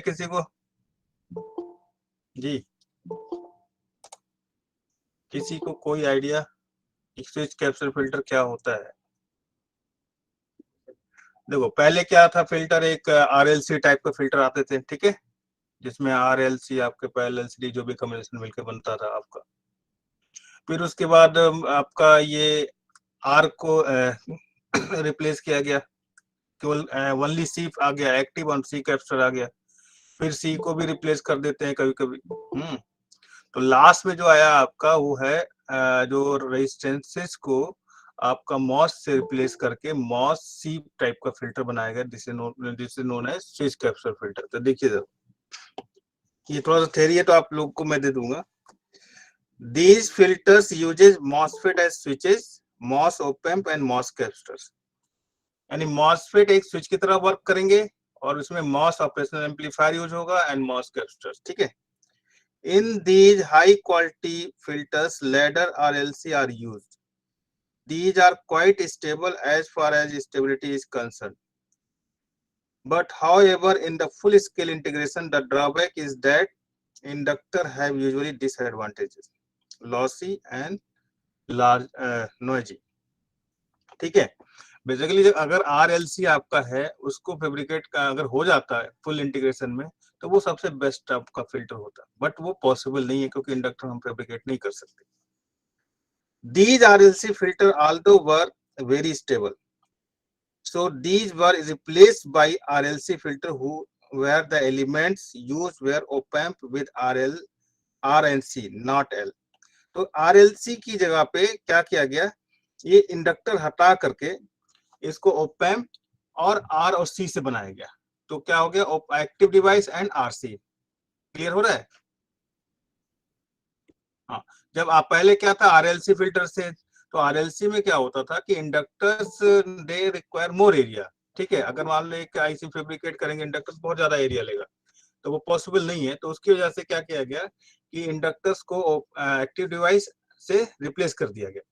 किसी को? जी, किसी को कोई आइडिया स्विच कैप्चर फिल्टर क्या होता है? देखो पहले क्या था, फिल्टर एक आरएलसी टाइप का फिल्टर आते थे, ठीक है, जिसमें आरएलसी आपके पैरेलल एलसीडी जो भी कॉम्बिनेशन मिलकर बनता था आपका। फिर उसके बाद आपका ये आर को रिप्लेस किया गया, केवल ओनली सी आ गया, एक्टिव और सी कैप्चर आ गया। फिर सी को भी रिप्लेस कर देते हैं कभी कभी। तो लास्ट में जो आया आपका वो है जो रेजिस्टेंसेस को आपका मॉस से रिप्लेस करके मॉस सी टाइप का फिल्टर बनाया गया, जिसे नोन है स्विच कैप्चर फिल्टर। तो देखिए जरा, ये थोड़ा सा थ्योरी है तो आप लोग को मैं दे दूंगा। These filters uses MOSFET as switches, MOS op amp and MOS capacitors। यानी MOSFET एक स्विच की तरह वर्क करेंगे और उसमें MOS ऑपरेशनल एम्पलीफायर यूज होगा एंड MOS कैपेसिटर्स, ठीक है। In these high quality filters, ladder or LC are used. These are quite stable as far as stability is concerned. But however, in the full scale integration, the drawback is that inductor have usually disadvantages, lossy and large noisy, ठीक है। Basically अगर RLC आपका है उसको fabricate का अगर हो जाता है फुल इंटीग्रेशन में तो वो सबसे बेस्ट आपका फिल्टर होता है, बट वो पॉसिबल नहीं है क्योंकि इंडक्टर हम फैब्रिकेट नहीं कर सकते। These RLC filter although were very stable, so these were replaced by RLC filter who where the elements used were op-amp with R and C, not L। तो RLC की जगह पे क्या किया गया, ये इंडक्टर हटा करके इसको ओपैम्प और आर और सी से बनाया गया। तो क्या हो गया, active device and RC. Clear हो रहा है? हाँ, जब आप पहले क्या था आरएलसी फिल्टर से, तो आरएलसी में क्या होता था कि inductors they require more area, ठीक है। अगर मान लो एक आईसी फैब्रिकेट करेंगे इंडक्टर्स बहुत ज्यादा एरिया लेगा, तो वो पॉसिबल नहीं है। तो उसकी वजह से क्या किया गया कि इंडक्टर्स को एक्टिव डिवाइस से रिप्लेस कर दिया गया।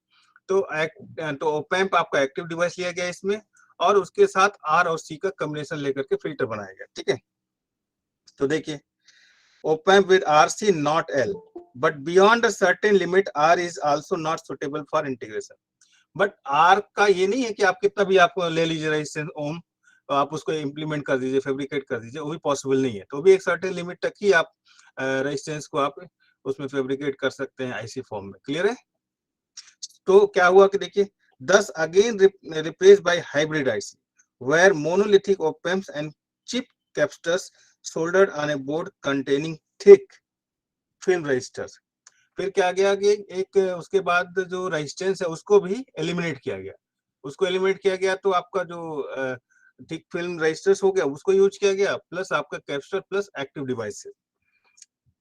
तो ओपैम्प आपका एक्टिव डिवाइस लिया गया इसमें और उसके साथ आर और सी का कॉम्बिनेशन लेकर के फिल्टर बनाया गया, ठीक है। तो देखिए op-amp with RC not L, but beyond a certain limit R is also not suitable for integration। But R का ये नहीं है कि आप कितना भी आप ले लीजिए रेजिस्टेंस ओम, तो आप उसको इम्प्लीमेंट कर दीजिए, फैब्रिकेट कर दीजिए, वो भी पॉसिबल नहीं है। तो भी एक सर्टेन लिमिट तक ही आप रेजिस्टेंस को आप उसमें फैब्रिकेट कर सकते हैं आईसी फॉर्म में। क्लियर है? तो क्या हुआ कि देखिए thus again replaced by hybrid IC where monolithic op-amps and chip capacitors soldered on a board containing thick film resistors। फिर क्या गया कि एक उसके बाद जो रेजिस्टेंस है उसको भी एलिमिनेट किया गया। उसको एलिमिनेट किया गया तो आपका जो थिक फिल्म रेजिस्टर्स हो गया उसको यूज किया गया, प्लस आपका capacitor plus active device.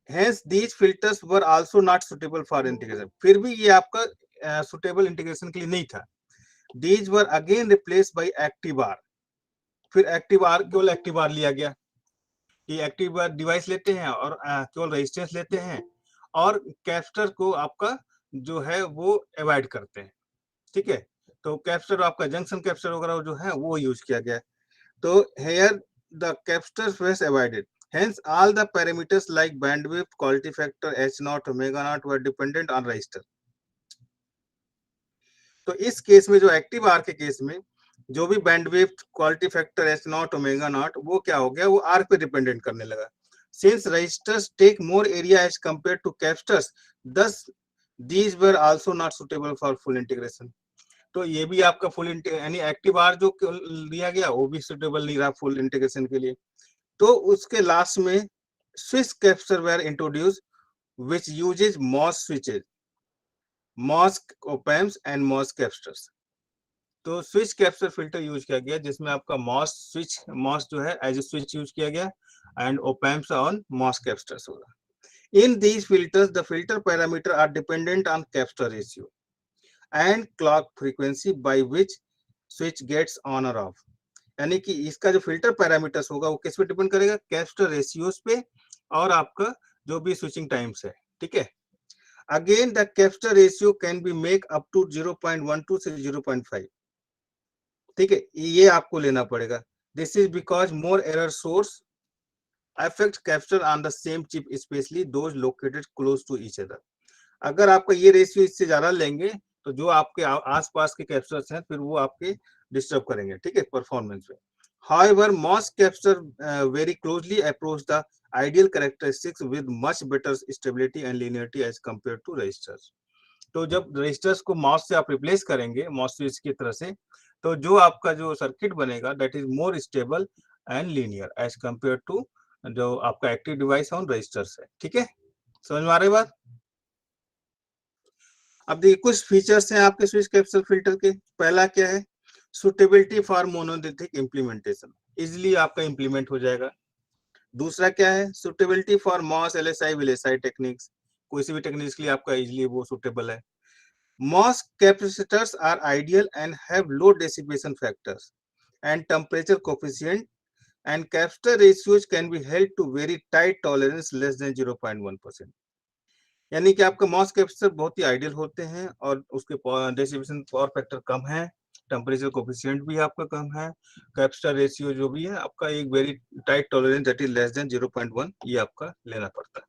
Hence these filters were also not suitable for integration। फिर भी ये आपका सुटेबल इंटीग्रेशन के लिए नहीं था। These were again replaced by active R. फिर एक्टिव आर केवल एक्टिव आर लिया गया, ये एक्टिव आर डिवाइस लेते हैं और केवल रेजिस्टेंस लेते हैं और कैपेसिटर को आपका जो है वो अवॉइड करते हैं, ठीक है। तो कैपेसिटर आपका जंक्शन कैपेसिटर वगैरह जो है वो यूज किया गया। तो here the capacitors was avoided। Hence all the parameters like bandwidth, quality factor, H naught, omega naught were dependent on resistor। तो इस केस में जो एक्टिव आर के केस में जो भी bandwidth, quality factor, H not, omega naught, वो क्या हो गया, वो आर पे डिपेंडेंट करने लगा। Since resistors take more area as compare to capacitors, thus these were also not suitable for full integration। तो ये भी आपका फुल यानी एक्टिव आर जो लिया गया वो भी सुटेबल नहीं रहा फुल इंटीग्रेशन के लिए। तो उसके लास्ट में switch capacitor were introduced which uses MOS switches, MOS op amps and MOS capacitors. तो स्विच कैपेसिटर फिल्टर यूज किया गया जिसमें आपका मॉस स्विच, मॉस जो है एज ए स्विच यूज किया गया एंड ओपैम्प्स ऑन मॉस कैपेसिटर्स होगा। In these filters, the filter parameter are dependent on capacitor ratio and clock frequency by which switch gets on or off। यानी कि इसका जो filter parameters होगा वो किस पे डिपेंड करेगा, कैपेसिटर रेशियोज पे और आपका जो भी स्विचिंग टाइम्स है, ठीक है। Again the capacitor ratio can be make up to 0.12 से 0.5, ठीक है, ये आपको लेना पड़ेगा। This is because more error source affect capture on the same chip, especially those located close to each other. अगर आपका ये रेशियो इससे ज्यादा लेंगे तो जो आपके आसपास के कैप्चर्स हैं फिर वो आपके डिस्टर्ब करेंगे, ठीक है, परफॉर्मेंस में. However, most capture very closely approach the ideal characteristics with much better stability and linearity as compared to registers. तो जब रजिस्टर्स को मॉस से आप रिप्लेस करेंगे मॉस स्विच की तरह से, तो जो आपका जो सर्किट बनेगा that is more stable and linear as compare to जो आपका एक्टिव डिवाइस ऑन रजिस्टर्स है. ठीक है, समझ में आ रही बात? अब देखिए कुछ फीचर्स हैं आपके स्विच कैप्चर फिल्टर के. पहला क्या है? Suitability for monolithic implementation, easily आपका इम्प्लीमेंट हो जाएगा. दूसरा क्या है? Suitability for MOS LSI VLSI techniques, कोई सी भी टेक्निक्स के लिए आपका इजिली वो सुटेबल है. MOS capacitors are ideal and have low dissipation factors and temperature coefficient, and capacitor ratios can be held to very tight tolerance less than 0.1%. यानी कि आपका MOS कैपेसिटर बहुत ही आइडियल होते हैं और उसके डेसिपेशन पावर फैक्टर कम है, टेम्परेचर कोफिशिएंट भी आपका कम है, कैपेसिटर रेशियो जो भी है आपका एक very tight tolerance that is less than 0.1 ये आपका लेना पड़ता है.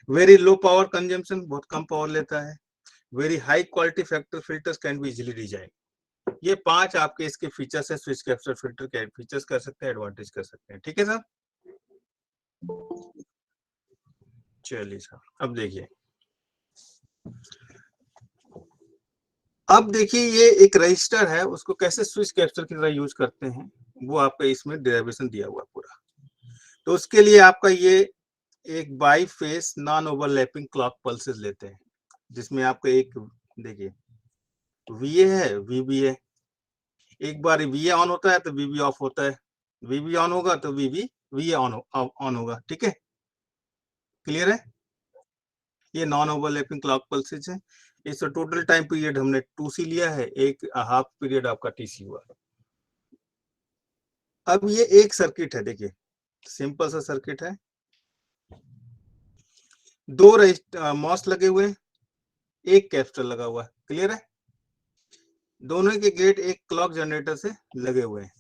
वेरी लो पावर कंजम्पशन, बहुत कम पावर लेता है. Very high quality factor filters can be easily design. ये 5 आपके इसके फीचर्स है स्विच कैप्चर फिल्टर के. फीचर्स कर सकते हैं, एडवांटेज कर सकते हैं. ठीक है सर, चलिए सर. अब देखिए ये एक रजिस्टर है, उसको कैसे स्विच कैप्चर की तरह यूज करते हैं वो आपका इसमें डेरिवेशन दिया हुआ पूरा. तो उसके लिए आपका ये एक by face non overlapping clock pulses लेते हैं, जिसमें आपका एक देखिए VA है, VB है. एक बार VA ऑन होता है तो VB ऑफ होता है, VB ऑन होगा तो VA ऑन होगा. ठीक है, क्लियर है? ये नॉन ओवरलैपिंग क्लॉक पल्सेस है. इसका टोटल टाइम पीरियड हमने 2C लिया है, एक हाफ पीरियड आपका TC हुआ. अब ये एक सर्किट है, देखिए सिंपल सा सर्किट है. 2 मॉस लगे हुए हैं, एक कैपेसिटर लगा हुआ है. क्लियर है? दोनों के गेट एक क्लॉक जनरेटर से लगे हुए हैं.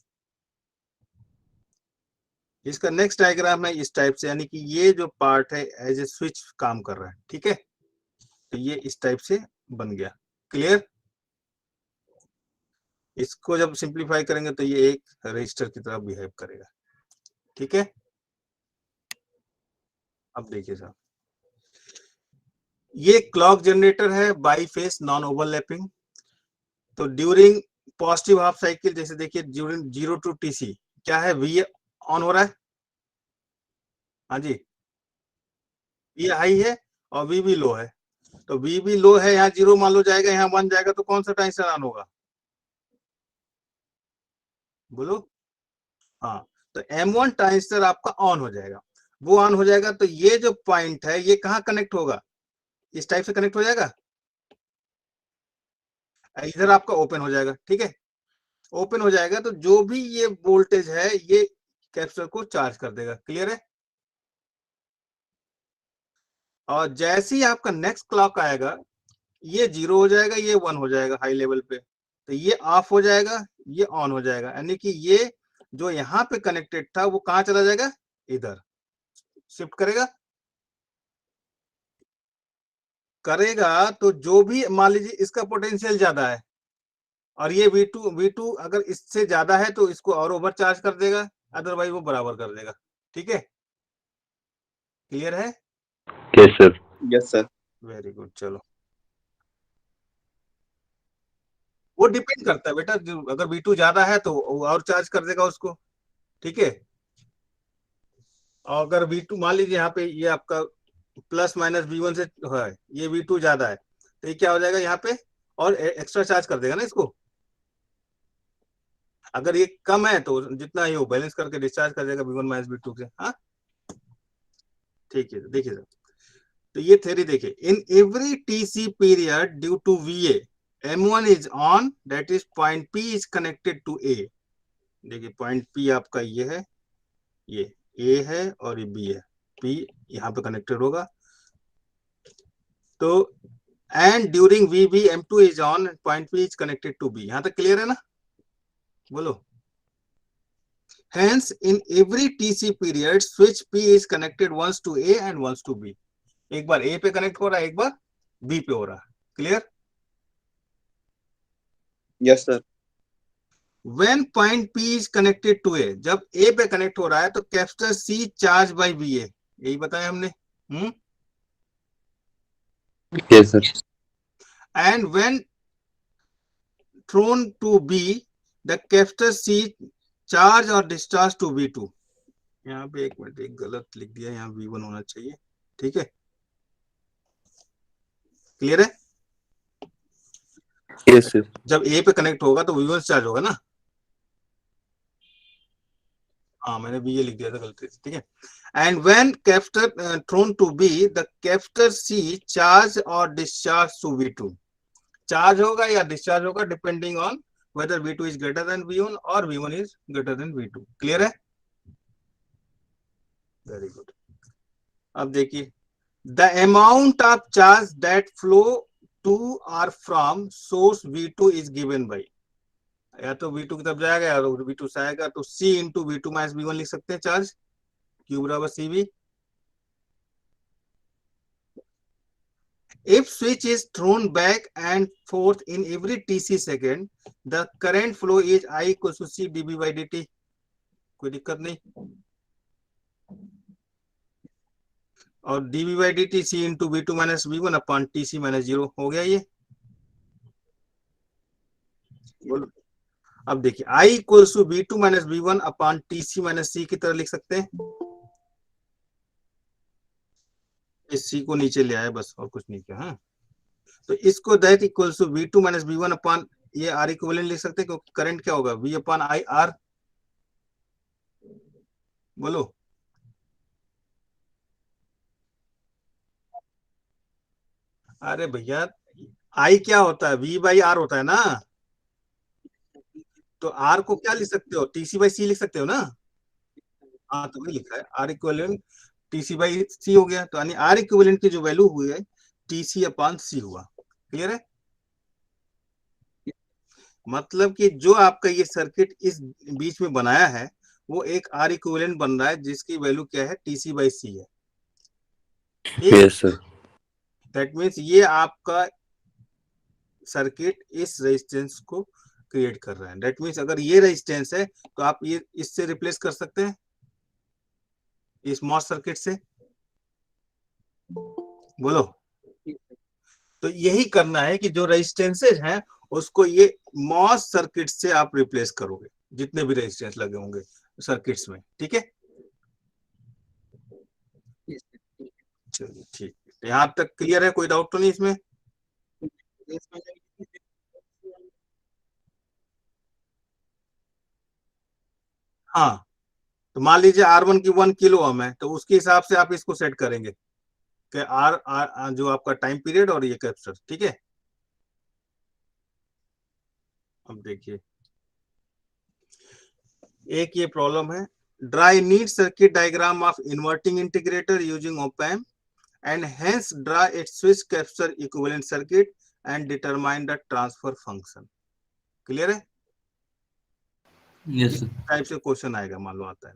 इसका नेक्स्ट डायग्राम है इस टाइप से, यानी कि ये जो पार्ट है एज ए स्विच काम कर रहा है. ठीक है, तो ये इस टाइप से बन गया. क्लियर? इसको जब सिंप्लीफाई करेंगे तो ये एक रजिस्टर की तरह बिहेव करेगा. ठीक है, अब देखिए साहब, ये क्लॉक जनरेटर है बाई फेस नॉन ओवरलैपिंग. तो ड्यूरिंग पॉजिटिव हाफ साइकिल, जैसे देखिए ड्यूरिंग 0 to TC क्या है? VA ऑन हो रहा है. हाँ जी, VA हाई है और VB लो है. तो VB लो है, यहाँ 0 मान लो जाएगा, यहाँ 1 जाएगा, तो कौन सा ट्रांजिस्टर ऑन होगा? बोलो. हाँ, तो M1 ट्रांजिस्टर आपका ऑन हो जाएगा. वो ऑन हो जाएगा तो ये जो पॉइंट है ये कहाँ कनेक्ट होगा? इस टाइप से कनेक्ट हो जाएगा, इधर आपका ओपन हो जाएगा. ठीक है, ओपन हो जाएगा तो जो भी ये वोल्टेज है ये कैपेसिटर को चार्ज कर देगा. क्लियर है? और जैसे ही आपका नेक्स्ट क्लॉक आएगा ये 0 हो जाएगा, ये 1 हो जाएगा हाई लेवल पे, तो ये ऑफ हो जाएगा, ये ऑन हो जाएगा. यानी कि ये जो यहाँ पे कनेक्टेड था वो कहाँ चला जाएगा? इधर शिफ्ट करेगा. तो जो भी मान लीजिए इसका पोटेंशियल ज्यादा है और ये V2 अगर इससे ज्यादा है तो इसको और ओवर चार्ज कर देगा, अदरवाइज वो बराबर कर देगा. ठीक है, क्लियर है? Yes sir. Yes sir. Very good. चलो, वो डिपेंड करता है बेटा, अगर V2 ज्यादा है तो और चार्ज कर देगा उसको. ठीक है, और अगर V2 मान लीजिए यहाँ पे ये आपका प्लस माइनस V1 से है, ये V2 ज्यादा है तो ये क्या हो जाएगा यहाँ पे और एक्स्ट्रा चार्ज कर देगा ना इसको. अगर ये कम है तो जितना ही वो बैलेंस करके डिस्चार्ज कर देगा V1 माइनस V2 से. हाँ, ठीक है, देखिए सर, तो ये थ्योरी देखिए. In every TC period due to VA M1 is on, that is point P is connected to A. देखिए पॉइंट P आपका ये है, ये A है और ये B है. P यहाँ पे कनेक्टेड होगा. तो and during VB M2 is on, point P is connected to B. यहाँ तक क्लियर है ना? बोलो. Hence, in every TC period, switch P is connected once to A and once to B. एक बार A पे connect हो रहा है, एक बार B पे हो रहा है. Clear? Yes sir. When point P is connected to A, जब A पे कनेक्ट हो रहा है तो capacitor C charge by VA, यही बताया हमने. Yes sir. And when thrown to B, the capacitor C charge or discharge to V2. यहाँ पे एक मिनट, एक गलत लिख दिया, यहाँ V1 होना चाहिए. ठीक है, क्लियर है? Yes sir. जब A पे कनेक्ट होगा तो V1 चार्ज होगा ना. हाँ, मैंने VA लिख दिया था गलती से. ठीक है. And when capacitor thrown to B, the capacitor C charge or discharge to V2. Charge होगा या डिस्चार्ज होगा depending on whether V2 is greater than V1 or V1 is greater than V2. Clear है? Very good. अब देखिए, the amount of charge that flow to और from source V2 is given by, या तो V2 की तरफ जाएगा या तो V2 से आएगा, तो C into V2 minus V1 लिख सकते हैं. चार्ज Q बराबर CV. If switch is thrown back and forth in every TC second, the current flow is I equals to C dB by dt. कोई दिक्कत नहीं. और dB by dt C into V2 minus V1 upon TC minus 0 हो गया ये. बोलो. अब देखिए, I equals to V2 minus V1 upon TC minus C की तरह लिख सकते हैं. इस C को नीचे ले आए बस, और कुछ नहीं किया. हाँ, तो इसको that equals to V2 minus V1 upon ये R इक्विवेलेंट लिख सकते हैं, क्योंकि करंट क्या होगा, V अपॉन I R. बोलो. अरे भैया, I क्या होता है, V बाई R होता है ना. तो R को क्या लिख सकते हो, TC बाई C लिख सकते हो ना. हाँ, तो वही लिखा है R equivalent TC by C हो गया. तो यानी R इक्विवेलेंट की जो वैल्यू हुई है TC अपॉन C हुआ. क्लियर है? मतलब कि जो आपका ये सर्किट इस बीच में बनाया है वो एक R इक्विवेलेंट बन रहा है, जिसकी वैल्यू क्या है, TC बाई C है. Yes sir. दैट मीन्स ये आपका सर्किट इस रेजिस्टेंस को क्रिएट कर रहा है. दैट मीन्स अगर ये रेजिस्टेंस है तो आप ये इससे रिप्लेस कर सकते हैं, इस मॉस सर्किट से. बोलो. तो यही करना है कि जो रेजिस्टेंसेज हैं उसको ये मॉस सर्किट से आप रिप्लेस करोगे, जितने भी रेजिस्टेंस लगे होंगे सर्किट्स में. ठीक है, चलिए ठीक है. यहां तक क्लियर है? कोई डाउट तो नहीं इसमें? हाँ, तो मान लीजिए R1 की 1 किलो ओम है, तो उसके हिसाब से आप इसको सेट करेंगे कि R जो आपका टाइम पीरियड और ये कैपेसिटर. ठीक है. अब देखिए, एक ये प्रॉब्लम है. Draw neat circuit diagram of inverting integrator using op amp and hence draw its Swiss capacitor equivalent circuit and determine the transfer function. Clear है? यस. टाइप से क्वेश्चन आएगा, मान लो आता है.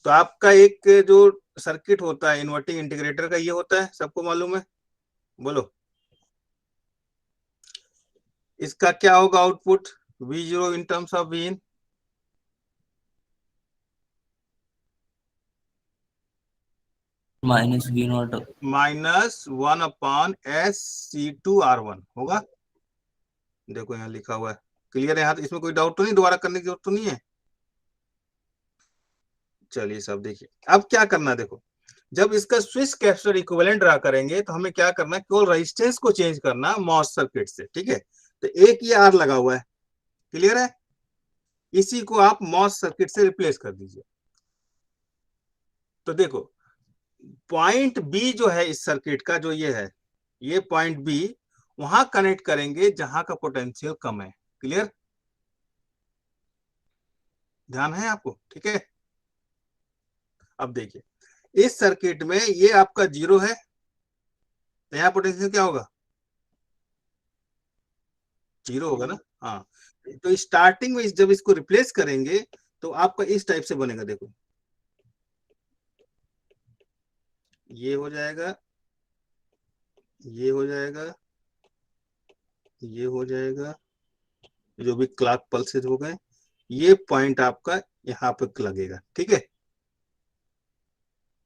तो आपका एक जो सर्किट होता है इन्वर्टिंग इंटीग्रेटर का, ये होता है, सबको मालूम है. बोलो. इसका क्या होगा output, V0 in terms of V in. Minus V0 minus 1 upon SC2R1 होगा. देखो यहाँ लिखा हुआ है. क्लियर है? यहाँ तो इसमें कोई डाउट तो नहीं, दोबारा करने की जरूरत तो नहीं है. चलिए सब देखिए, अब क्या करना है. देखो, जब इसका स्विच कैपेसिटर इक्विवेलेंट ड्रा करेंगे तो हमें क्या करना है, केवल रेजिस्टेंस को चेंज करना मॉस सर्किट से. ठीक है, तो एक ये R लगा हुआ है. क्लियर है? इसी को आप मॉस सर्किट से रिप्लेस कर दीजिए. तो देखो, पॉइंट बी जो है इस सर्किट का, जो ये है, ये पॉइंट बी वहां कनेक्ट करेंगे जहां का पोटेंशियल कम है. क्लियर? ध्यान है आपको? ठीक है. अब देखिए, इस सर्किट में ये आपका 0 है, तो यहाँ पोटेंशियल क्या होगा, 0 होगा ना. हाँ, तो स्टार्टिंग में जब इसको रिप्लेस करेंगे तो आपका इस टाइप से बनेगा, देखो ये हो जाएगा, ये हो जाएगा, ये हो जाएगा, जो भी क्लॉक पल्सेस हो गए, ये पॉइंट आपका यहाँ पे लगेगा, ठीक है,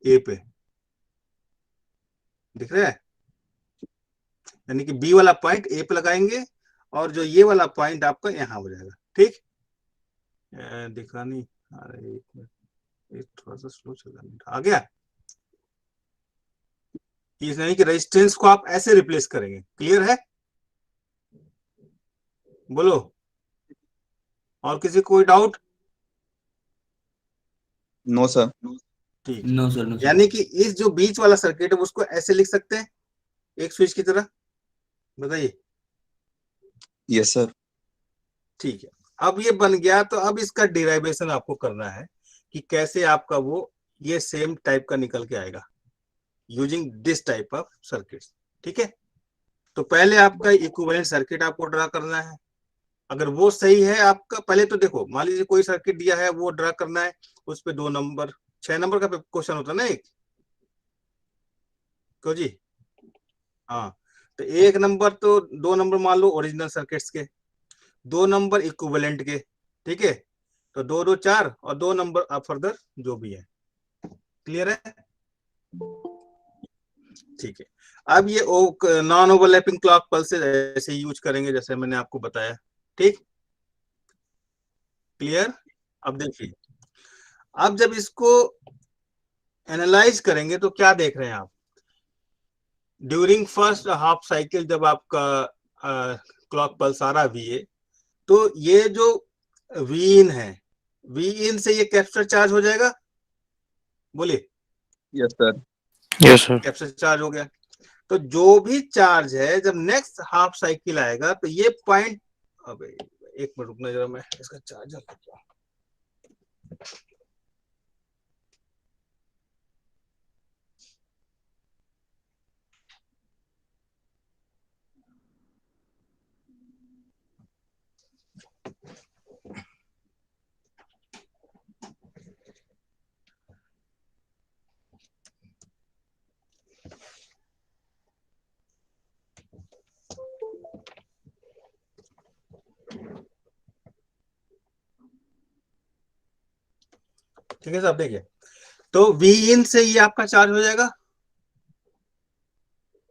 ए पे दिख रहा है, यानी कि बी वाला पॉइंट ए पे लगाएंगे और जो ये वाला पॉइंट आपका यहाँ हो जाएगा, ठीक। दिखा नहीं, अरे एक मिनट, एक थोड़ा सा स्लो चला, आ गया। यानी कि रेजिस्टेंस को आप ऐसे रिप्लेस करेंगे, क्लियर है, बोलो, और किसी कोई डाउट? No sir. ठीक, नो सर, नो सर। यानी कि इस जो बीच वाला सर्किट है उसको ऐसे लिख सकते हैं, एक स्विच की तरह, बताइए। Yes sir. ठीक है, अब ये बन गया, तो अब इसका डिराइवेशन आपको करना है कि कैसे आपका वो ये सेम टाइप का निकल के आएगा using this type of circuit, ठीक है। तो पहले आपका इक्विवेलेंट सर्किट आपको ड्रा करना है, अगर वो सही है आपका, पहले तो देखो मान लीजिए कोई सर्किट दिया है वो ड्रा करना है, उस पे 2 नंबर 6 नंबर का क्वेश्चन होता है ना एक, क्यों जी, हाँ, तो 1 नंबर तो 2 नंबर मान लो ओरिजिनल सर्किट्स के, 2 नंबर इक्विवेलेंट के, ठीक है, तो 2 2 4 और 2 नंबर आप फर्दर जो भी है, क्लियर है, ठीक है। अब ये नॉन ओवरलैपिंग क्लॉक पल्सेस ऐसे यूज करेंगे जैसे मैंने आपको बताया, ठीक, क्लियर। अब देखिए, अब जब इसको एनालाइज करेंगे तो क्या देख रहे हैं आप, ड्यूरिंग फर्स्ट हाफ साइकिल जब आपका क्लॉक पल्स आ रहा वी ए, तो ये जो वी इन है, वी इन से ये कैपेसिटर चार्ज हो जाएगा, बोलिए। Yes sir. Yes sir. Capacitor charge हो गया, तो जो भी चार्ज है जब नेक्स्ट हाफ साइकिल आएगा तो ये पॉइंट, अबे एक मिनट रुकना जरा, मैं इसका चार्जर लेके आऊं। ठीक है साहब, देखिए, तो वी इन से ये आपका चार्ज हो जाएगा,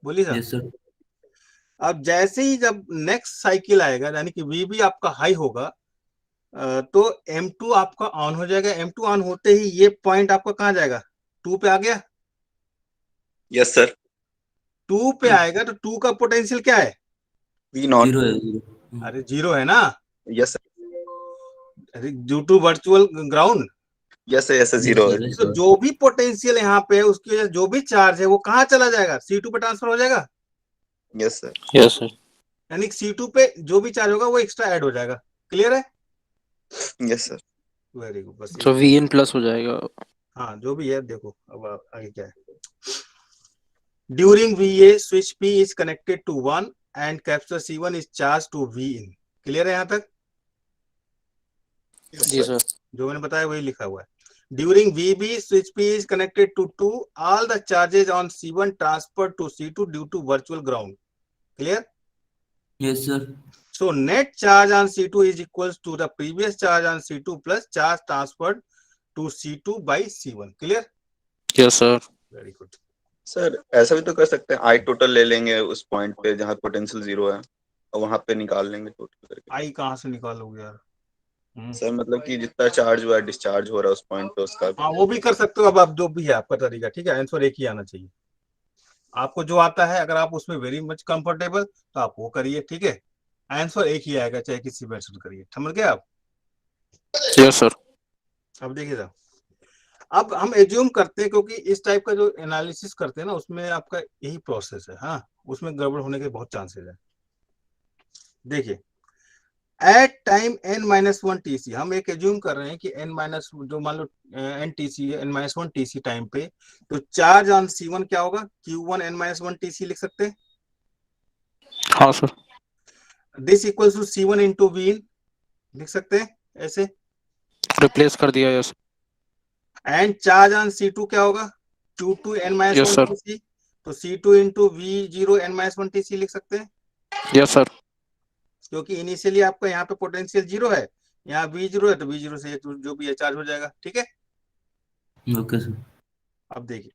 बोलिए साहब। Yes sir. अब जैसे ही जब नेक्स्ट साइकिल आएगा यानी कि वी भी आपका हाई होगा, तो M2 आपका ऑन हो जाएगा, M2 ऑन होते ही ये पॉइंट आपका कहाँ जाएगा, 2 पे आ गया, यस सर। 2 पे आएगा तो 2 का पोटेंशियल क्या है, वी नॉट। जीरो है, जीरो। अरे 0 है ना, yes sir. Due to virtual ground, yes sir, yes sir, zero है। Yes, तो sir. जो भी पोटेंशियल यहाँ पे है उसकी वजह से जो भी चार्ज है वो कहाँ चला जाएगा, C2 पे ट्रांसफर हो जाएगा, यस सर। Yes sir. यानी C2 पे जो भी चार्ज होगा वो एक्स्ट्रा ऐड हो जाएगा, क्लियर है, यस सर। वेरी गुड, बस तो वी इन प्लस हो जाएगा। हाँ जो भी है, देखो अब आगे क्या है, during VA switch P is connected to 1 and capacitor C1 is charge to V in, clear है यहाँ तक, जी सर। जो मैंने बताया वही लिखा हुआ है, during VB switch P is connected to 2, all the charges on C1 transferred to C2 due to virtual ground, clear, Yes, sir. so net charge on C2 is equals to the previous charge on C2 plus charge transferred to C2 by C1, clear, yes sir. very good, sir ऐसा भी तो कर सकते हैं, आई total ले लेंगे उस point पे जहाँ पोटेंशियल जीरो है और वहां पे निकाल लेंगे टोटल करके। आई कहाँ से निकालोगे यार, सर मतलब कि जितना चार्ज हुआ है डिस्चार्ज हो रहा है उस पॉइंट पे उसका। हाँ वो भी कर सकते हो, अब आप जो भी है आपका तरीका, ठीक है, आंसर एक ही आना चाहिए, आपको जो आता है अगर आप उसमें वेरी मच कंफर्टेबल तो आप वो करिए, ठीक है, आंसर एक ही आएगा चाहे किसी में आंसर करिए, समझ गए आप। Yes sir. अब देखिए साहब, अब हम एज्यूम करते हैं क्योंकि इस टाइप का जो एनालिसिस करते हैं ना उसमें आपका यही प्रोसेस है, हाँ उसमें गड़बड़ होने के बहुत चांसेस है। देखिए एट टाइम n-1 TC, हम एक एज्यूम कर रहे हैं कि n- जो मान लो n TC n-1 TC time पे, तो चार्ज ऑन C1 क्या होगा, Q1 n-1 TC लिख सकते हैं, हाँ सर। This equals to C1 into V in लिख सकते हैं ऐसे, रिप्लेस कर दिया। Yes and charge on C2 क्या होगा? Q2 n minus Yes, one sir. TC, तो C2 into V0 n minus one TC लिख सकते हैं, यस सर। क्योंकि इनिशियली आपका यहाँ पे पोटेंशियल 0 है, यहाँ V0 है, तो V0 से जो भी है चार्ज हो जाएगा। ठीक है, ओके सर। अब देखिए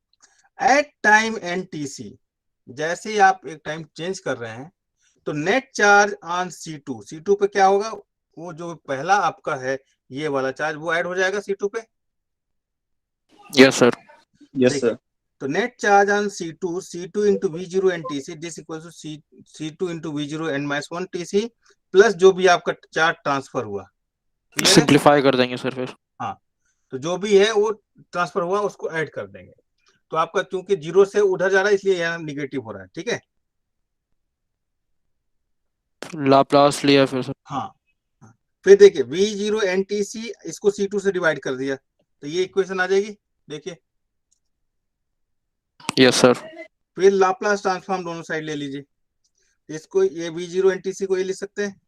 एट टाइम एन TC, जैसे ही आप एक टाइम चेंज कर रहे हैं तो नेट चार्ज ऑन C2 पे क्या होगा? वो जो पहला आपका है ये वाला चार्ज वो ऐड हो जाएगा C2 पे। Yes sir. यस देखिए, सर। तो net charge on C2 into V0 n TC this equal to C2 into V0 n minus one TC plus जो भी आपका चार्ज ट्रांसफर हुआ। क्लियर है? सिंप्लीफाई कर देंगे सर फिर। हाँ, तो जो भी है वो ट्रांसफर हुआ उसको ऐड कर देंगे। तो आपका चूंकि 0 से उधर जा रहा है इसलिए यहाँ निगेटिव हो रहा है। ठीक है, लाप्लास लिया फिर सर। हाँ, फिर देखिए V0 n TC इसको C2 से डिवाइड कर दिया तो ये इक्वेशन आ जाएगी। देखिए, यस सर। फिर लाप्लास ट्रांसफॉर्म दोनों साइड ले लीजिए, इसको ये V0 n TC को ये लिख सकते हैं।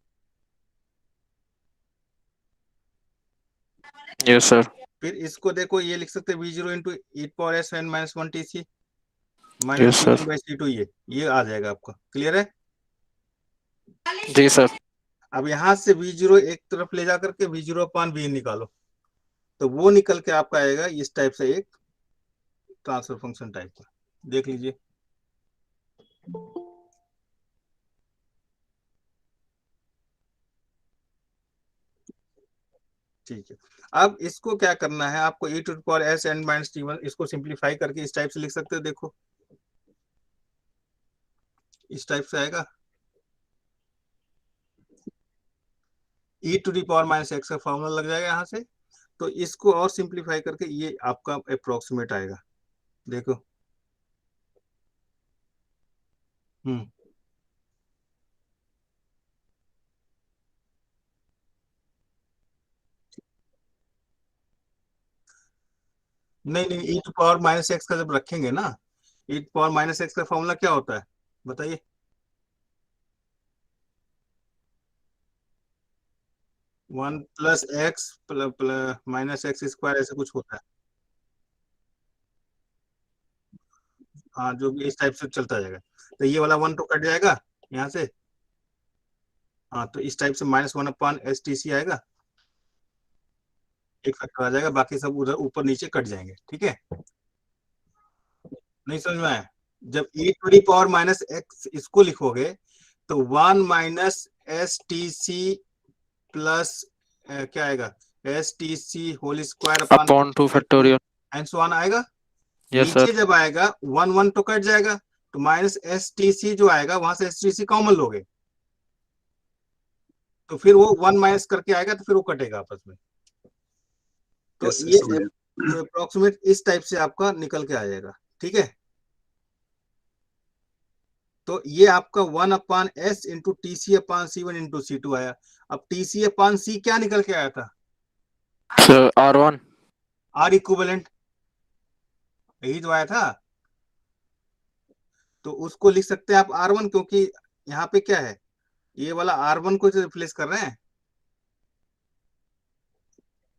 Yes sir. फिर इसको देखो ये लिख सकते हैं V0 into e⁻n minus one TC minus yes sir. C1/C2, ये आ जाएगा आपका। क्लियर है? जी सर। अब यहाँ से V0 एक तरफ ले जाकर के V0 अपान V निकालो तो वो निकल के आपका आएगा इस टाइप से एक ट्रांसफर फंक्शन टाइप का। देख लीजिए, ठीक है। अब इसको क्या करना है आपको, e⁻n−t1 इसको सिंप्लीफाई करके इस टाइप से लिख सकते हो। देखो इस टाइप से आएगा, e⁻⁻x का फॉर्मूला लग जाएगा यहाँ से, तो इसको और सिंप्लीफाई करके ये आपका अप्रोक्सीमेट आएगा। देखो, नहीं e⁻x का जब रखेंगे ना, e⁻x का फॉर्मूला क्या होता है बताइए? One plus x minus x square ऐसे कुछ होता है। हाँ, जो भी इस टाइप से चलता जाएगा, तो ये वाला 1 तो कट जाएगा यहाँ से। हाँ, तो इस टाइप से -1/STC आएगा, एक फैक्टर आ जाएगा, बाकी सब उधर ऊपर नीचे कट जाएंगे। ठीक है, नहीं समझ में आया? जब e⁻x इसको लिखोगे तो 1 - STC प्लस क्या आएगा, STC whole square upon 2 factorial. And so on आएगा। यस नीचे सर। जब आएगा 1 तो कट जाएगा, तो -STC जो आएगा वहां से STC कॉमन लोगे तो फिर वो 1 माइनस करके आएगा, तो फिर वो कटेगा आपस में। तो यस सर, ये समझ गया। अप्रोक्सीमेट इस टाइप से आपका निकल के आ जाएगा। ठीक है, तो ये आपका 1/S into TC/C1 into C2 आया। अब TC/C क्या निकल के आया था? Sir R1। R इक्विवेलेंट, यही तो आया था। तो उसको लिख सकते हैं आप R1, क्योंकि यहाँ पे क्या है, ये वाला R1 को रिप्लेस कर रहे हैं।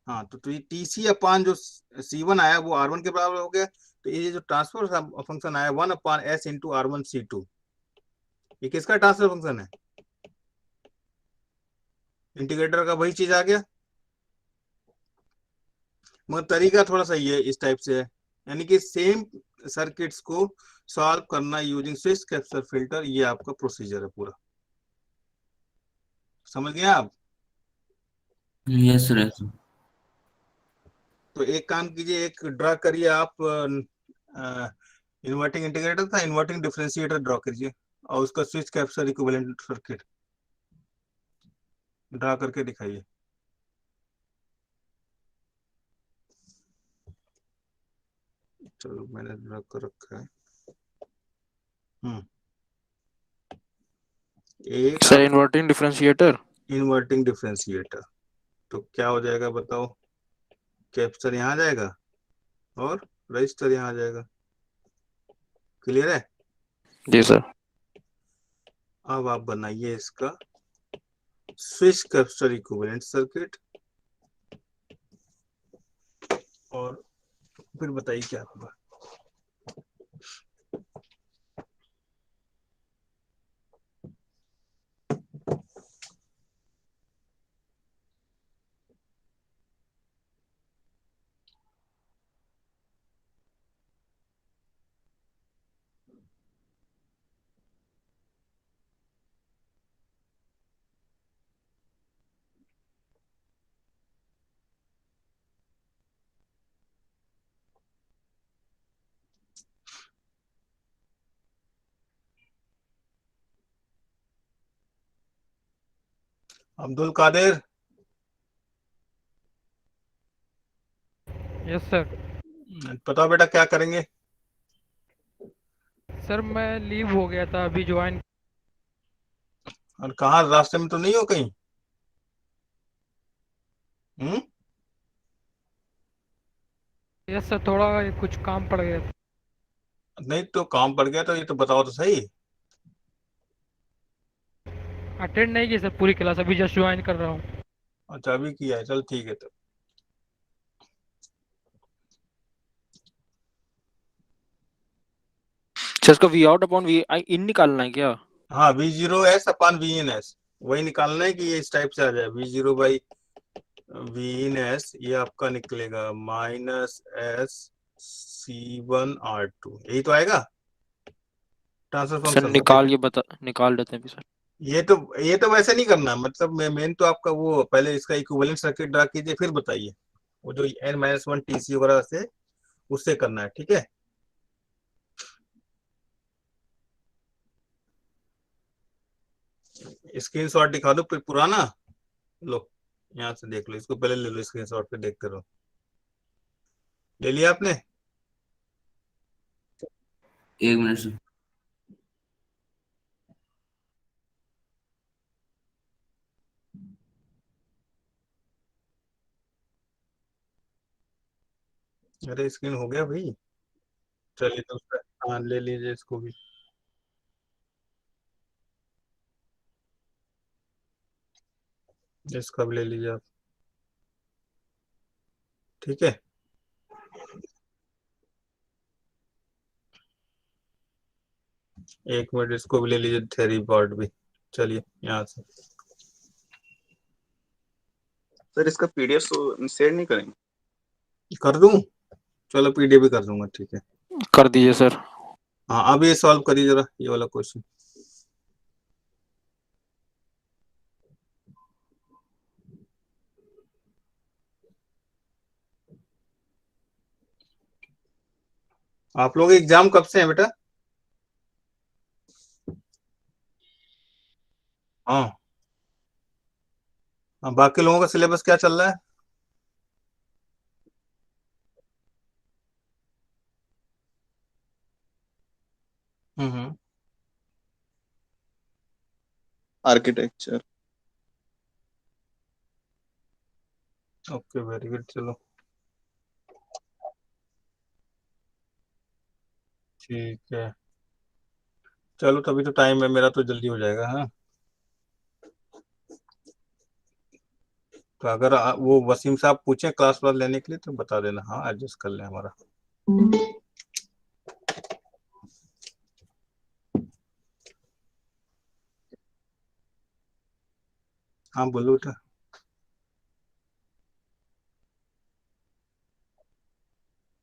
हाँ, तो TC/ जो C1 आया वो R1 के बराबर हो गया। तो ये जो ट्रांसफर फंक्शन आया 1/S इंटू R1C2, ये किसका ट्रांसफर फंक्शन है? इंटीग्रेटर का वही चीज आ गया, मगर तरीका थोड़ा सा ये इस टाइप से है, यानी कि सेम सर्किट्स को सॉल्व करना यूजिंग स्विच कैपेसिटर फिल्टर, ये आपका प्रोसीजर है पूरा। समझ गए आप? Yes sir, yes sir. तो एक काम कीजिए, एक ड्रा करिए आप, इन्वर्टिंग इंटीग्रेटर था, इन्वर्टिंग डिफरेंशिएटर ड्रॉ कीजिए और उसका switch capacitor equivalent circuit draw करके दिखाइए। चलो मैंने ड्रा कर रखा है। एक sir inverting differentiator. Inverting differentiator, तो क्या हो जाएगा बताओ? कैपेसिटर यहाँ आ जाएगा और रजिस्टर यहाँ आ जाएगा। क्लियर है? जी सर। अब आप बनाइए इसका स्विच कैपेसिटर इक्विवेलेंट सर्किट। और फिर बताइए क्या होगा। Abdul Qadir, yes sir. बताओ बेटा क्या करेंगे। सर मैं लीव हो गया था, अभी ज्वाइन। और कहाँ, रास्ते में तो नहीं हो कहीं? यस सर, थोड़ा कुछ काम पड़ गया था। नहीं तो काम पड़ गया तो ये तो बताओ तो सही। अटेंड नहीं की सर पूरी क्लास, अभी जस्ट ज्वाइन कर रहा हूँ। अच्छा अभी किया है, चल ठीक है तो। अच्छा इसका वी आउट अपॉन वी आई इन निकालना है क्या? हाँ, V0S अपन VNS वही निकालना है कि ये इस टाइप से आ जाए। V0 बाई VNS ये आपका निकलेगा -SC1R2, यही तो आएगा ट्रांसफर सर फंक्शन। निकाल देते हैं अभी सर। ये तो वैसे नहीं करना, मतलब मेन तो आपका वो पहले इसका इक्विवेलेंट सर्किट ड्रा कीजिए फिर बताइए। वो जो n-1 TC वगैरह से उससे करना है, ठीक है। स्क्रीनशॉट दिखा दो पुराना। लो यहाँ से देख लो, इसको पहले ले लो स्क्रीनशॉट पे, देखते रहो। ले लिया आपने? एक मिनट सर। अरे स्क्रीन हो गया भाई। चलिए दूसरा, हाँ ले लीजिए इसको भी। इसका भी ले लीजिए आप, ठीक है। एक मिनट, इसको भी ले लीजिए, थेरी बोर्ड भी। चलिए यहाँ से सर इसका पीडीएफ तो शेयर नहीं करेंगे? कर दूं। चलो पीडीएफ भी कर दूंगा, ठीक है। कर दीजिए सर। हाँ अब ये सॉल्व करिए जरा ये वाला क्वेश्चन। आप लोग एग्जाम कब से हैं बेटा? हाँ। हाँ, बाकी लोगों का सिलेबस क्या चल रहा है? हम्म। आर्किटेक्चर। ओके वेरी गुड, चलो ठीक है। चलो तभी तो टाइम है मेरा, तो जल्दी हो जाएगा। हाँ तो अगर वो वसीम साहब पूछे क्लास वास लेने के लिए तो बता देना, हाँ एडजस्ट कर लें हमारा। हाँ बोलो बेटा।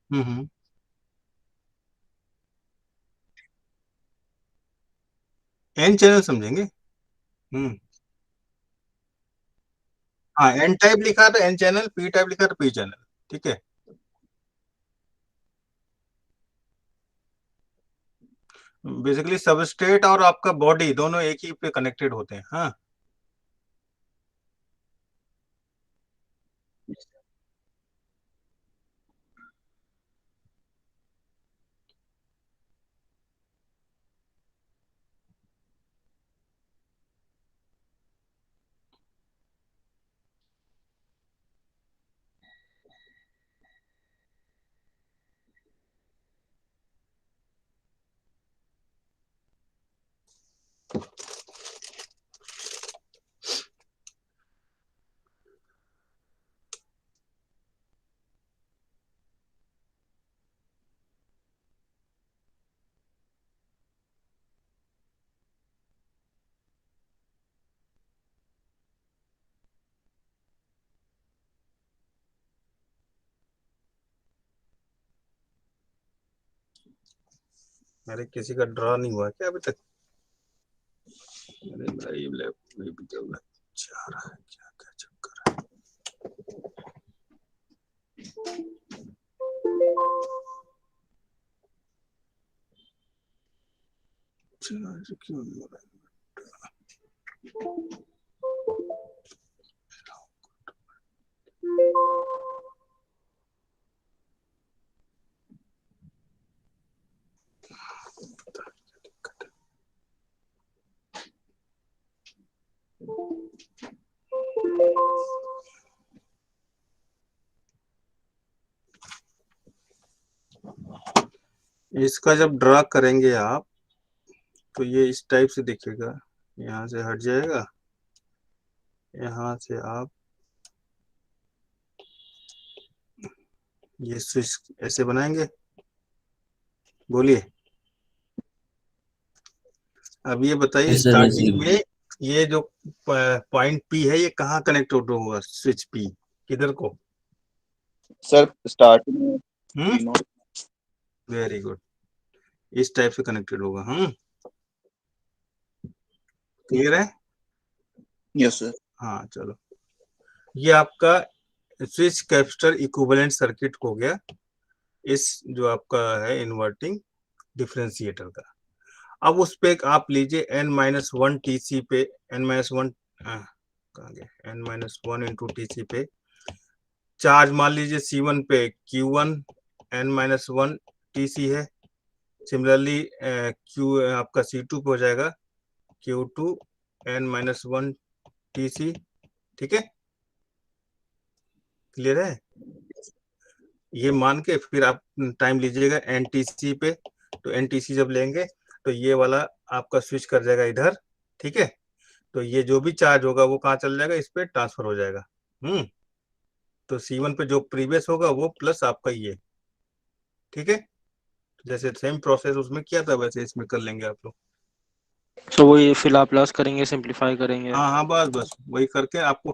हम्म। एन चैनल समझेंगे। हम्म। हाँ एन टाइप लिखा तो एन चैनल, पी टाइप लिखा तो पी चैनल, ठीक है। बेसिकली सबस्ट्रेट और आपका बॉडी दोनों एक ही पे कनेक्टेड होते हैं। हाँ अरे किसी का ड्रा नहीं हुआ क्या अभी तक? अरे भाई लैप में भी चल रहा है, क्या क्या चक्कर है? अच्छा, ऐसे क्यों नहीं हो रहा है? इसका जब ड्रा करेंगे आप तो ये इस टाइप से दिखेगा, यहाँ से हट जाएगा, यहाँ से आप ये स्विच ऐसे बनाएंगे। बोलिए, अब ये बताइए Yes, sir, स्टार्टिंग yes, में ये जो पॉइंट पी है ये कहाँ कनेक्टेड होगा? स्विच पी किधर को? सर स्टार्टिंग में हम्म, तीनों वेरी गुड, इस टाइप से कनेक्टेड होगा। क्लियर है? Yes sir. हाँ चलो, ये आपका स्विच कैपेसिटर इक्विवेलेंट सर्किट हो गया, इस जो आपका है इन्वर्टिंग डिफरेंशिएटर का। अब उस पे आप लीजिए n-1 TC पे n-1 कहाँ गया, n-1 इंटू TC पे चार्ज मान लीजिए C1 पे Q1 n-1 TC है। सिमिलरली Q आपका C2 पे हो जाएगा Q2 n-1 TC। ठीक है, क्लियर है? ये मान के फिर आप टाइम लीजिएगा NTC पे, तो NTC जब लेंगे तो ये वाला आपका स्विच कर जाएगा इधर। ठीक है, तो ये जो भी चार्ज होगा वो कहाँ चल जाएगा, इस पे ट्रांसफर हो जाएगा। तो C1 पे जो प्रीवियस होगा वो प्लस आपका ये। ठीक है, जैसे सेम प्रोसेस उसमें किया था वैसे इसमें कर लेंगे आप लोग। तो वो ये फिल आप प्लस करेंगे, सिंप्लीफाई करेंगे। हाँ हाँ, बस बस वही करके आपको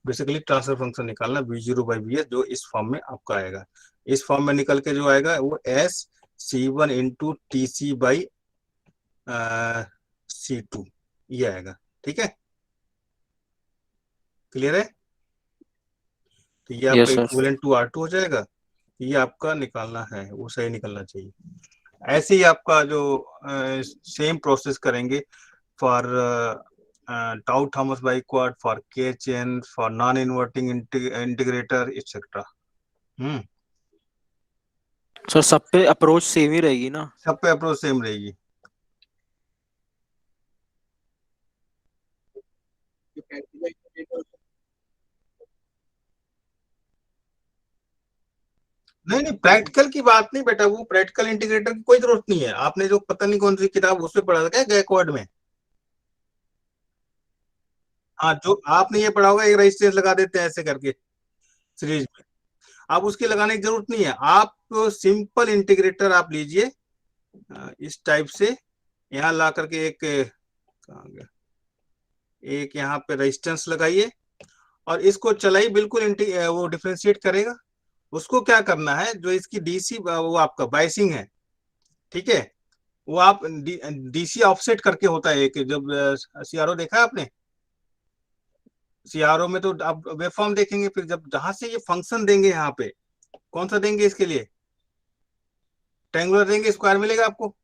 बेसिकली ट्रांसफर फंक्शन निकालना V0/Vs, जो इस फॉर्म में आपका आएगा। इस फॉर्म में निकल के जो आएगा वो S C1 इंटू TC/C2 ये आएगा। ठीक है, क्लियर है? तो ये आपका yes sir. Equivalent to R2 हो जाएगा। ये आपका निकालना है, वो सही निकलना चाहिए। ऐसे ही आपका जो सेम प्रोसेस करेंगे for Tow Thomas biquad, for KHN, for non inverting integrator etcetera. Sir सब पे अप्रोच सेम ही रहेगी ना? सब पे अप्रोच सेम रहेगी। नहीं नहीं, प्रैक्टिकल की बात नहीं बेटा, वो प्रैक्टिकल इंटीग्रेटर की कोई जरूरत नहीं है। आपने जो पता नहीं कौन सी किताब उसमें पढ़ा था क्या, गैकवर्ड में? हाँ, जो आपने ये पढ़ा होगा एक रेजिस्टेंस लगा देते हैं ऐसे करके सीरीज में, आप उसकी लगाने की जरूरत नहीं है। आप सिंपल इंटीग्रेटर आप लीजिए इस टाइप से, यहाँ ला करके एक कहाँ गया, एक यहाँ पे रेजिस्टेंस लगाइए और इसको चलाइए, बिल्कुल वो डिफरेंशिएट करेगा। उसको क्या करना है, जो इसकी डीसी वो आपका बाइसिंग है, ठीक है, वो आप डीसी ऑफसेट करके होता है एक, जब सीआरओ देखा है आपने? सीआरओ में तो आप वेवफॉर्म देखेंगे, फिर जब जहां से ये फंक्शन देंगे यहाँ पे, कौन सा देंगे इसके लिए? ट्रायंगुलर देंगे, स्क्वायर मिलेगा आपको।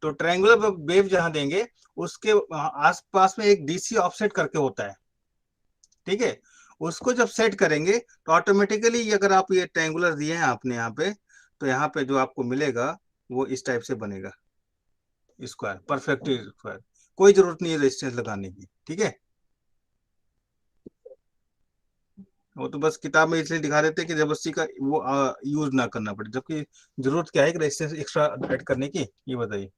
तो ट्रायंगुलर वेव जहां देंगे उसके आसपास में एक डीसी ऑफसेट करके होता है। ठीक है, उसको जब सेट करेंगे तो ऑटोमेटिकली अगर आप ये ट्रायंगुलर दिए हैं आपने यहाँ पे, तो यहाँ पे जो आपको मिलेगा वो इस टाइप से बनेगा, स्क्वायर, परफेक्ट स्क्वायर। कोई जरूरत नहीं है रेजिस्टेंस लगाने की। ठीक है, वो तो बस किताब में इसलिए दिखा देते हैं कि जबरदस्ती का वो यूज ना करना पड़े, जबकि जरूरत क्या है रेजिस्टेंस एक्स्ट्रा ऐड करने की, ये बताइए।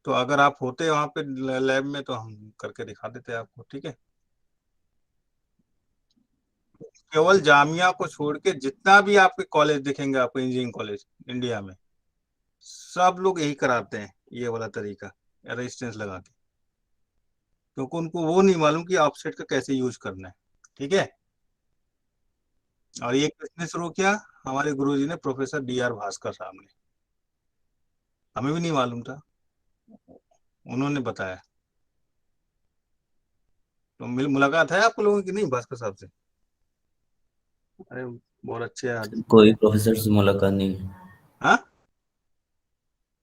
तो अगर आप होते वहां पे लैब में तो हम करके दिखा देते आपको। ठीक है, केवल जामिया को छोड़ के जितना भी आपके कॉलेज दिखेंगे आपको, इंजीनियरिंग कॉलेज इंडिया में, सब लोग यही कराते हैं, ये वाला तरीका रेजिस्टेंस लगा के, क्योंकि उनको वो नहीं मालूम कि ऑफसेट का कैसे यूज करना है। ठीक है, और ये किसने शुरू किया? हमारे गुरुजी ने प्रोफेसर DR भास्कर साहब ने, हमें भी नहीं मालूम था, उन्होंने बताया। तो मुलाकात है आप लोगों की नहीं भास्कर साहब से? अरे बहुत अच्छे आदमी। कोई प्रोफेसर से मुलाकात नहीं है हाँ,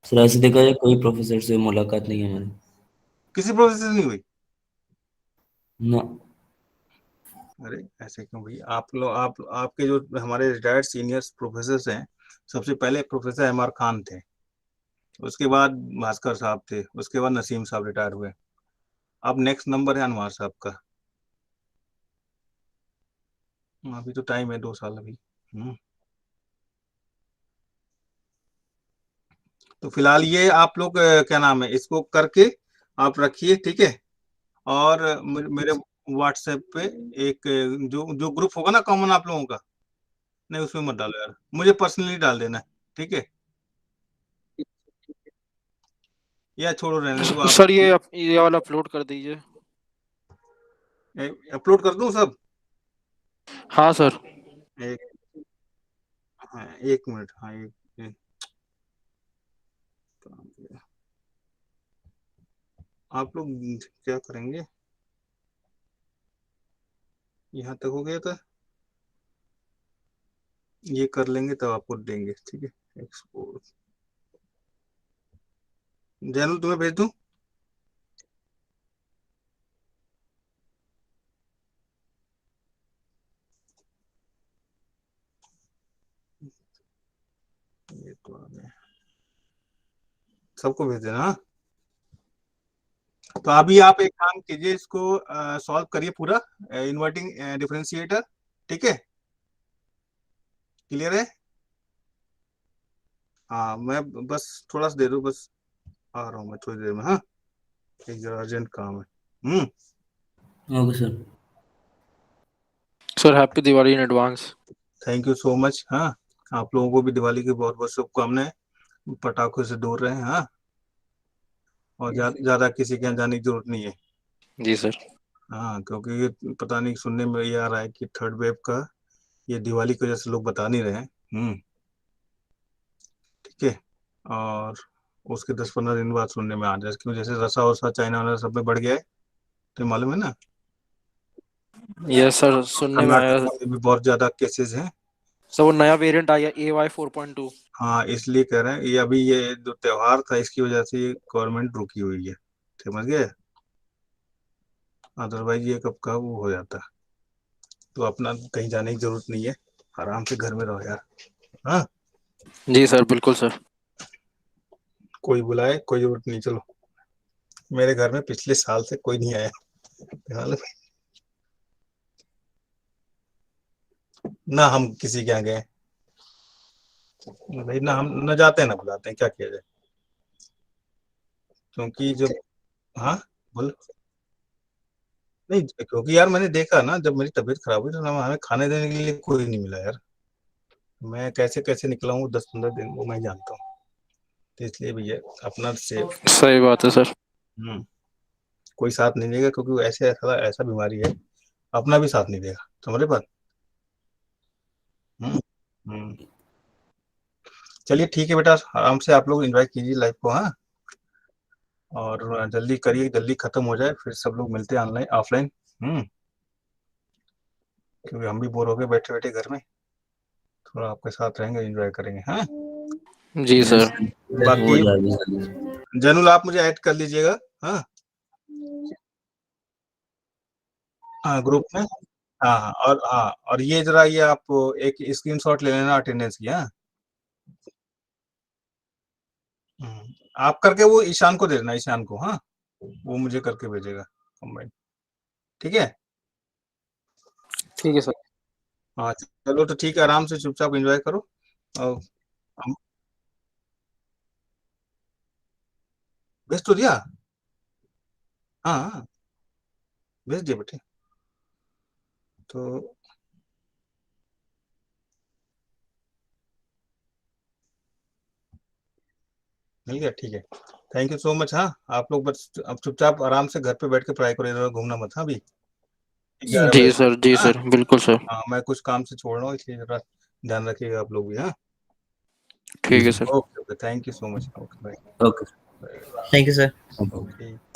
सर, ऐसे देखा जाए कोई प्रोफेसर से मुलाकात नहीं है हमारी किसी प्रोफेसर से नहीं हुई? ना। अरे ऐसे क्यों भाई? आप लोग आपके जो हमारे रिटायर्ड सीनियर प्रोफेसर हैं, सबसे पहले प्रोफेसर MR खान थे, उसके बाद भास्कर साहब थे, उसके बाद नसीम साहब रिटायर हुए, अब नेक्स्ट नंबर है अनवर साहब का। अभी तो टाइम है 2 साल अभी। तो फिलहाल ये आप लोग क्या नाम है, इसको करके आप रखिए, ठीक है। और मेरे व्हाट्सएप पे एक जो जो ग्रुप होगा ना कॉमन आप लोगों का, नहीं उसमें मत डालो यार, मुझे पर्सनली डाल देना, ठीक है, या छोड़ो रहने दो आप। सर ये वाला अपलोड कर दीजिए। अपलोड कर दूं सब? हाँ सर। एक, हाँ 1 मिनट, हाँ एक आप लोग क्या करेंगे, यहाँ तक हो गया था, ये कर लेंगे तब आपको देंगे, ठीक है। एक्सपोर्ट जैनल तुम्हें भेज दूं? ये तो आ गया, सबको भेज देना, हाँ। तो अभी आप एक काम कीजिए, इसको सॉल्व करिए पूरा, इन्वर्टिंग डिफरेंशिएटर, ठीक है, क्लियर है? हाँ मैं बस थोड़ा सा दे दो, बस आ रहा हूँ मैं थोड़ी देर में, हाँ, एक जरा अर्जेंट काम है। Okay sir. Sir happy Diwali in advance. Thank you so much. हाँ, आप लोगों को भी दिवाली की बहुत बहुत शुभकामनाएं, पटाखों से दूर रहें, हाँ, और ज्यादा किसी के यहाँ जाने की जरूरत नहीं है। जी सर। हाँ, क्योंकि ये पता नहीं, सुनने में ये आ रहा है कि थर्ड वेव का ये दिवाली की वजह से लोग बता नहीं रहे हैं। ठीक है, और उसके 10-15 दिन बाद सुनने में आ जाए, क्यों जैसे रसा वसा चाइना वाला सब में बढ़ गया है, तो मालूम है ना, यस सर, सुनने में आया। कर्नाटक में भी बहुत ज्यादा केसेस हैं। सर वो नया वेरिएंट आया AY 4.2। हाँ, इसलिए कह रहे हैं, ये अभी ये जो त्योहार था इसकी वजह से ये गवर्नमेंट रुकी हुई है, समझ गए, अदरवाइज ये कब का वो हो जाता। तो अपना कहीं जाने की जरूरत नहीं है, आराम से घर में रहो यार, हाँ। जी सर, बिल्कुल सर। कोई बुलाए कोई जरूरत नहीं, चलो, मेरे घर में पिछले साल से कोई नहीं आया फिलहाल, ना हम किसी के यहाँ गए भाई, ना हम न जाते हैं ना बुलाते हैं, क्या किया जाए, क्योंकि जब, हाँ बोल, नहीं क्योंकि यार मैंने देखा ना, जब मेरी तबीयत खराब हुई तो हमें खाने देने के लिए कोई नहीं मिला यार, मैं कैसे कैसे निकला हूँ 10-15 दिन, वो मैं जानता हूँ, तो इसलिए भैया अपना सेफ। सही बात है सर। हम्म कोई साथ नहीं देगा, क्योंकि वो ऐसे ऐसा ऐसा बीमारी है, अपना भी साथ नहीं देगा, समझे बात। हम्म हम्म। चलिए ठीक है बेटा, आराम से आप लोग एंजॉय कीजिए लाइफ को, हाँ, और जल्दी करिए, जल्दी खत्म हो जाए, फिर सब लोग मिलते हैं ऑनलाइन ऑफलाइन। क्योंकि हम भी बोर हो गए बैठे बैठे घर में, थोड़ा आपके साथ रहेंगे, एंजॉय करेंगे, हाँ। जी जी सर। सर, हो बाकी जाएगी सर। जैनुल आप मुझे ऐड कर लीजिएगा, हाँ, हाँ ग्रुप में, हाँ हाँ, और हाँ, और ये जरा ये आप एक स्क्रीनशॉट ले लेना अटेंडेंस की, हाँ। आप करके वो ईशान को दे देना, ईशान को, हाँ, वो मुझे करके भेजेगा कंबाइन, ठीक है। ठीक है सर। हाँ चलो, तो ठीक है, आराम से चुपचाप एंजॉय करो, और हम भेज तो दिया, हाँ हाँ, भेज दिया बेटे, तो मिल गया, ठीक है। थैंक यू सो मच, हाँ, आप लोग बस अब चुपचाप आराम से घर पे बैठ के पढ़ाई करो, इधर उधर घूमना मत, हाँ, अभी 11 बजे जी से, सर, जी हाँ सर, बिल्कुल सर। हाँ, मैं कुछ काम से छोड़ रहा हूँ, इसलिए जरा ध्यान रखिएगा आप लोग भी। हाँ, ठीक है sir. Okay okay, thank you so much. Okay bye. Okay thank you sir. Okay.